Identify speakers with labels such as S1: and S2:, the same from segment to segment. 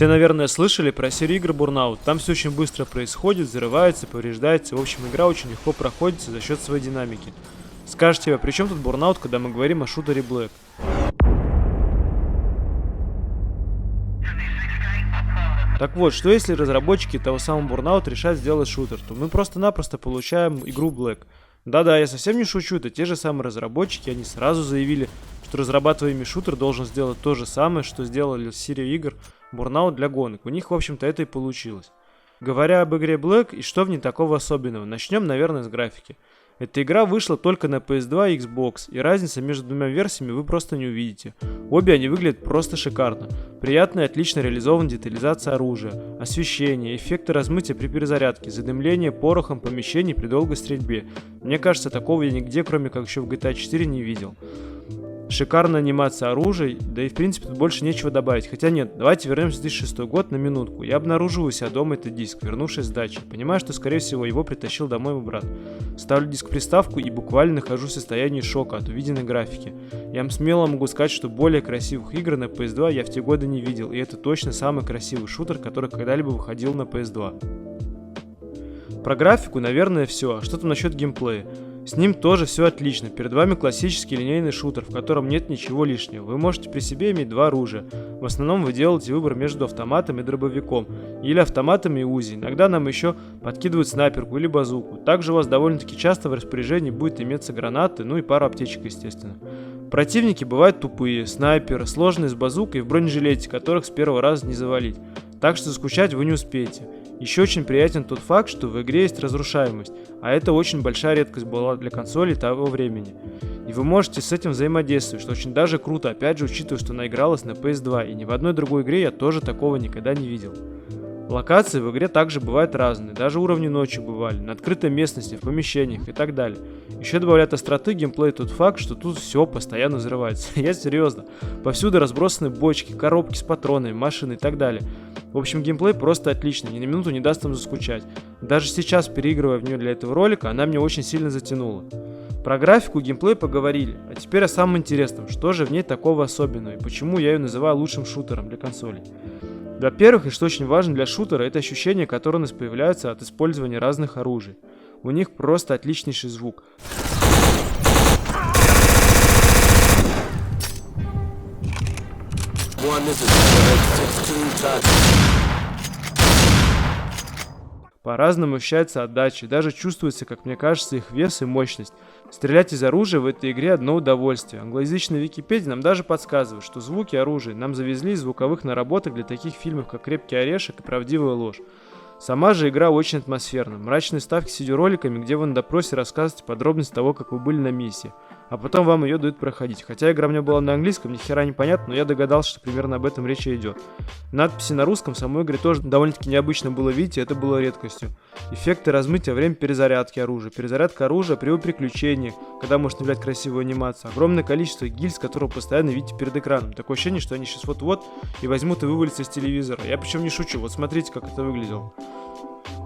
S1: Все, наверное, слышали про серию игр Burnout. Там все очень быстро происходит, взрывается, повреждается. В общем, игра очень легко проходится за счет своей динамики. Скажете, а при чем тут Burnout, когда мы говорим о шутере Black? Так вот, что если разработчики того самого Burnout решат сделать шутер, то мы просто-напросто получаем игру Black. Да-да, я совсем не шучу, это те же самые разработчики, они сразу заявили, что разрабатываемый шутер должен сделать то же самое, что сделали серию игр Burnout для гонок. У них, в общем-то, это и получилось. Говоря об игре Black и что в ней такого особенного, начнем, наверное, с графики. Эта игра вышла только на PS2 и Xbox, и разницы между двумя версиями вы просто не увидите. Обе они выглядят просто шикарно. Приятная и отлично реализована детализация оружия, освещение, эффекты размытия при перезарядке, задымление порохом помещений при долгой стрельбе. Мне кажется, такого я нигде, кроме как еще в GTA 4, не видел. Шикарная анимация оружия, да и в принципе тут больше нечего добавить. Хотя нет, давайте вернемся в 2006 год на минутку. Я обнаружил у себя дома этот диск, вернувшись с дачи. Понимаю, что скорее всего его притащил домой мой брат. Ставлю диск в приставку и буквально нахожусь в состоянии шока от увиденной графики. Я смело могу сказать, что более красивых игр на PS2 я в те годы не видел. И это точно самый красивый шутер, который когда-либо выходил на PS2. Про графику, наверное, все. А что там насчет геймплея? С ним тоже все отлично. Перед вами классический линейный шутер, в котором нет ничего лишнего. Вы можете при себе иметь два оружия. В основном вы делаете выбор между автоматом и дробовиком, или автоматом и УЗИ. Иногда нам еще подкидывают снайперку или базуку. Также у вас довольно-таки часто в распоряжении будет иметься гранаты, ну и пара аптечек, естественно. Противники бывают тупые, снайперы, сложные с базукой и в бронежилете, которых с первого раза не завалить. Так что скучать вы не успеете. Еще очень приятен тот факт, что в игре есть разрушаемость, а это очень большая редкость была для консолей того времени. И вы можете с этим взаимодействовать, что очень даже круто, опять же учитывая, что она игралась на PS2, и ни в одной другой игре я тоже такого никогда не видел. Локации в игре также бывают разные, даже уровни ночью бывали, на открытой местности, в помещениях и так далее. Еще добавляет остроты геймплей тот факт, что тут все постоянно взрывается. Я серьезно. Повсюду разбросаны бочки, коробки с патронами, машины и так далее. В общем, геймплей просто отличный, ни на минуту не даст вам заскучать. Даже сейчас, переигрывая в нее для этого ролика, она меня очень сильно затянула. Про графику и геймплей поговорили, а теперь о самом интересном, что же в ней такого особенного и почему я ее называю лучшим шутером для консолей. Во-первых, и что очень важно для шутера, это ощущения, которые у нас появляются от использования разных оружий. У них просто отличнейший звук. По-разному ощущается отдача, даже чувствуется, как мне кажется, их вес и мощность. Стрелять из оружия в этой игре одно удовольствие. Англоязычная Википедия нам даже подсказывает, что звуки оружия нам завезли из звуковых наработок для таких фильмов, как «Крепкий орешек» и «Правдивая ложь». Сама же игра очень атмосферна. Мрачные ставки с видеороликами, где вы на допросе рассказываете подробности того, как вы были на миссии. А потом вам ее дают проходить. Хотя игра мне была на английском, ни хера не понятно, но я догадался, что примерно об этом речь и идет. Надписи на русском в самой игре тоже довольно-таки необычно было видеть, и это было редкостью. Эффекты размытия во время перезарядки оружия. Перезарядка оружия при приключениях, когда можно являть красивую анимацию. Огромное количество гильз, которые вы постоянно видите перед экраном. Такое ощущение, что они сейчас вот-вот и возьмут и вывалятся из телевизора. Я причем не шучу, вот смотрите, как это выглядело.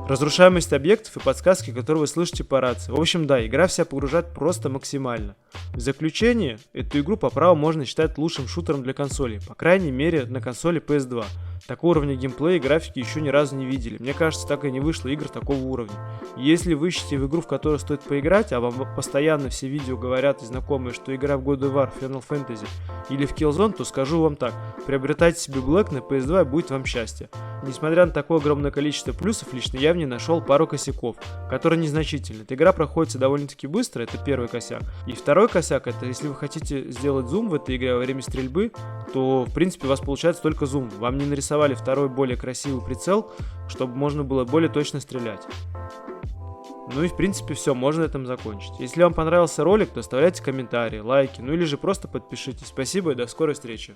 S1: Разрушаемость объектов и подсказки, которые вы слышите по рации. В общем, да, игра вся погружает просто максимально. В заключение, эту игру по праву можно считать лучшим шутером для консолей, по крайней мере на консоли PS2. Такого уровня геймплея и графики еще ни разу не видели. Мне кажется, так и не вышло игр такого уровня. Если вы ищете в игру, в которую стоит поиграть, а вам постоянно все видео говорят и знакомые, что игра в God of War, Final Fantasy или в Killzone, то скажу вам так: приобретайте себе Black на PS2 и будет вам счастье. Несмотря на такое огромное количество плюсов, лично я в ней нашел пару косяков, которые незначительны. Эта игра проходится довольно-таки быстро, это первый косяк. И второй косяк, это если вы хотите сделать зум в этой игре во время стрельбы, то в принципе у вас получается только зум. Вам не нарисовали второй более красивый прицел, чтобы можно было более точно стрелять. Ну и в принципе все, можно на этом закончить. Если вам понравился ролик, то оставляйте комментарии, лайки, ну или же просто подпишитесь. Спасибо и до скорой встречи.